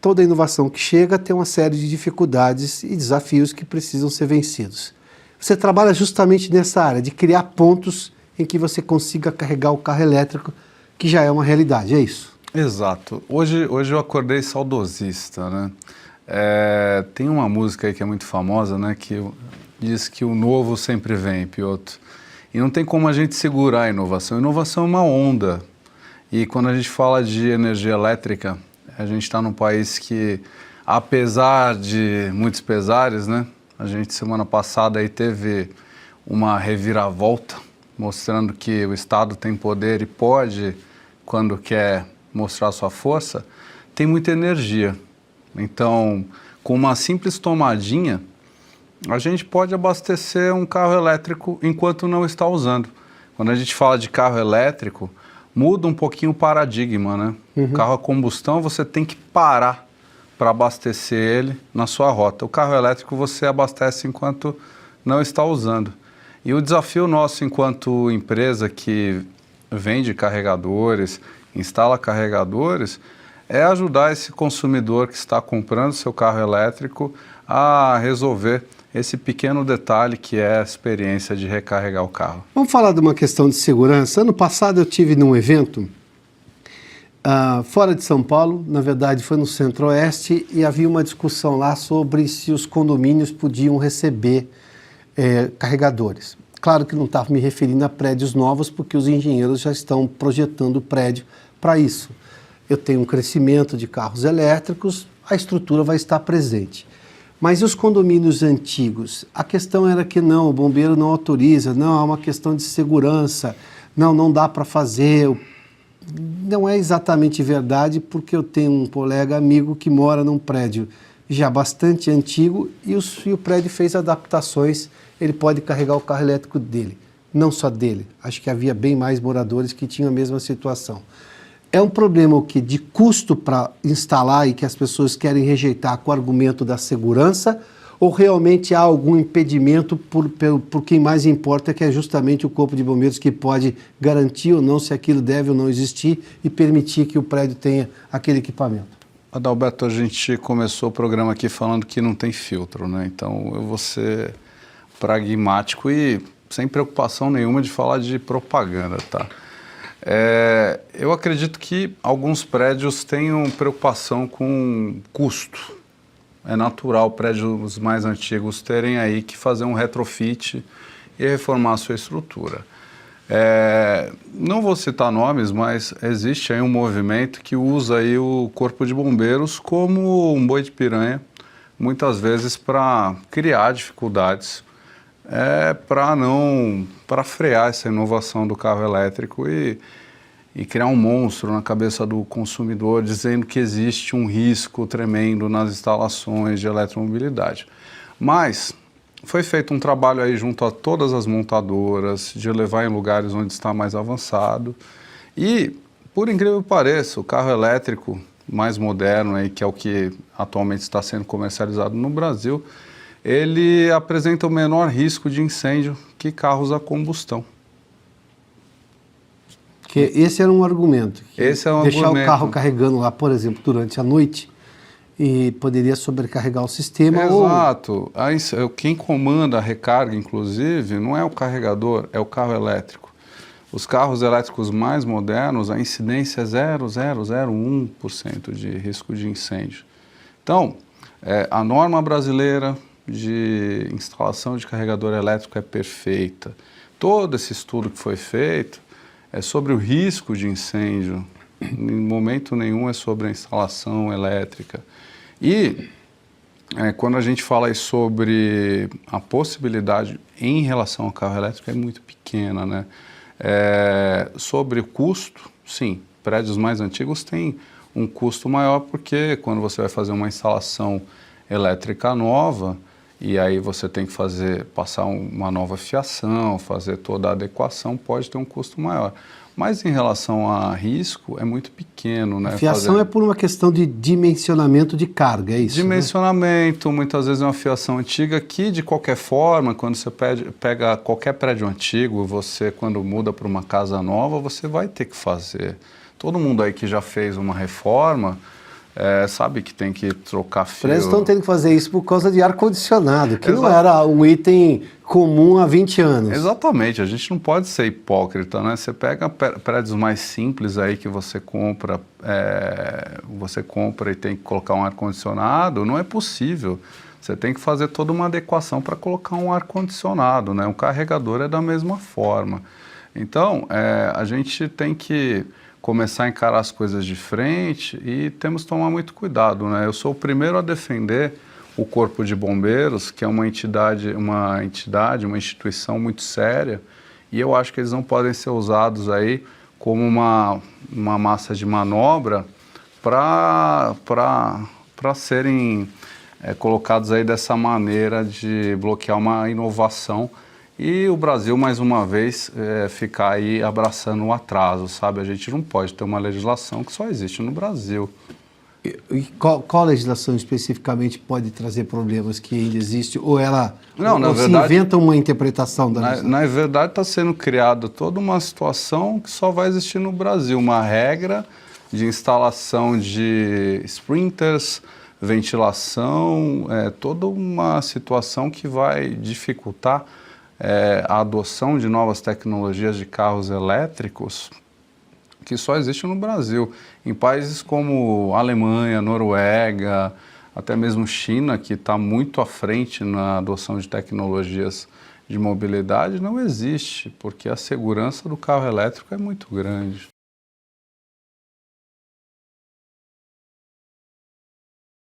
toda inovação que chega tem uma série de dificuldades e desafios que precisam ser vencidos. Você trabalha justamente nessa área de criar pontos em que você consiga carregar o carro elétrico, que já é uma realidade, é isso? Exato. Hoje eu acordei saudosista, né? Tem uma música aí que é muito famosa, né? Que diz que o novo sempre vem, Piotr. E não tem como a gente segurar a inovação. A inovação é uma onda. E quando a gente fala de energia elétrica, a gente está num país que, apesar de muitos pesares, né? A gente semana passada aí teve uma reviravolta, mostrando que o Estado tem poder e pode, quando quer mostrar sua força, tem muita energia. Então, com uma simples tomadinha, a gente pode abastecer um carro elétrico enquanto não está usando. Quando a gente fala de carro elétrico, muda um pouquinho o paradigma, né? O carro a combustão, você tem que parar para abastecer ele na sua rota. O carro elétrico você abastece enquanto não está usando. E o desafio nosso enquanto empresa que vende carregadores, instala carregadores, é ajudar esse consumidor que está comprando seu carro elétrico a resolver esse pequeno detalhe que é a experiência de recarregar o carro. Vamos falar de uma questão de segurança. Ano passado eu tive num evento fora de São Paulo, na verdade foi no Centro-Oeste, e havia uma discussão lá sobre se os condomínios podiam receber carregadores. Claro que não estava me referindo a prédios novos, porque os engenheiros já estão projetando o prédio para isso. Eu tenho um crescimento de carros elétricos, a estrutura vai estar presente. Mas e os condomínios antigos? A questão era que não, o bombeiro não autoriza, não, é uma questão de segurança, não dá para fazer. Não é exatamente verdade, porque eu tenho um colega amigo que mora num prédio já bastante antigo e o prédio fez adaptações, ele pode carregar o carro elétrico dele, não só dele. Acho que havia bem mais moradores que tinham a mesma situação. É um problema o quê? De custo para instalar e que as pessoas querem rejeitar com o argumento da segurança, ou realmente há algum impedimento por quem mais importa, que é justamente o Corpo de Bombeiros, que pode garantir ou não se aquilo deve ou não existir e permitir que o prédio tenha aquele equipamento? Adalberto, a gente começou o programa aqui falando que não tem filtro, né? Então eu vou ser pragmático e sem preocupação nenhuma de falar de propaganda, tá? Eu acredito que alguns prédios tenham preocupação com custo. É natural prédios mais antigos terem aí que fazer um retrofit e reformar a sua estrutura. Não vou citar nomes, mas existe aí um movimento que usa aí o Corpo de Bombeiros como um boi de piranha, muitas vezes para criar dificuldades, para frear essa inovação do carro elétrico e criar um monstro na cabeça do consumidor, dizendo que existe um risco tremendo nas instalações de eletromobilidade. Mas foi feito um trabalho aí junto a todas as montadoras, de levar em lugares onde está mais avançado. E, por incrível que pareça, o carro elétrico mais moderno, aí, que é o que atualmente está sendo comercializado no Brasil, ele apresenta o menor risco de incêndio que carros a combustão. Que esse era um argumento. Esse é um deixar argumento. O carro carregando lá, por exemplo, durante a noite, e poderia sobrecarregar o sistema. Exato. Quem comanda a recarga, inclusive, não é o carregador, é o carro elétrico. Os carros elétricos mais modernos, a incidência é 0,001% de risco de incêndio. Então, a norma brasileira de instalação de carregador elétrico é perfeita. Todo esse estudo que foi feito é sobre o risco de incêndio. Em momento nenhum é sobre a instalação elétrica. E quando a gente fala aí sobre a possibilidade em relação ao carro elétrico, é muito pequena, né? Sobre o custo, sim, prédios mais antigos têm um custo maior, porque quando você vai fazer uma instalação elétrica nova, e aí você tem que passar uma nova fiação, fazer toda a adequação, pode ter um custo maior. Mas em relação a risco, é muito pequeno, né? A fiação é por uma questão de dimensionamento de carga, é isso? Dimensionamento, né? Muitas vezes é uma fiação antiga que, de qualquer forma, quando você pega qualquer prédio antigo, você, quando muda para uma casa nova, você vai ter que fazer. Todo mundo aí que já fez uma reforma sabe que tem que trocar fio. Eles estão tendo que fazer isso por causa de ar-condicionado, que não Exato. era um item comum há 20 anos. Exatamente, a gente não pode ser hipócrita, né? Você pega prédios mais simples aí que você compra e tem que colocar um ar-condicionado, não é possível. Você tem que fazer toda uma adequação para colocar um ar-condicionado, né? Um carregador é da mesma forma. Então, a gente tem que começar a encarar as coisas de frente e temos que tomar muito cuidado, né? Eu sou o primeiro a defender o Corpo de Bombeiros, que é uma instituição muito séria, e eu acho que eles não podem ser usados aí como uma massa de manobra para serem colocados aí dessa maneira de bloquear uma inovação e o Brasil, mais uma vez, ficar aí abraçando o atraso, sabe? A gente não pode ter uma legislação que só existe no Brasil. E qual legislação especificamente pode trazer problemas que ainda existe? Ou ela se inventa uma interpretação da legislação? Na verdade, está sendo criada toda uma situação que só vai existir no Brasil. Uma regra de instalação de sprinklers, ventilação, toda uma situação que vai dificultar a adoção de novas tecnologias de carros elétricos que só existe no Brasil. Em países como Alemanha, Noruega, até mesmo China, que está muito à frente na adoção de tecnologias de mobilidade, não existe, porque a segurança do carro elétrico é muito grande.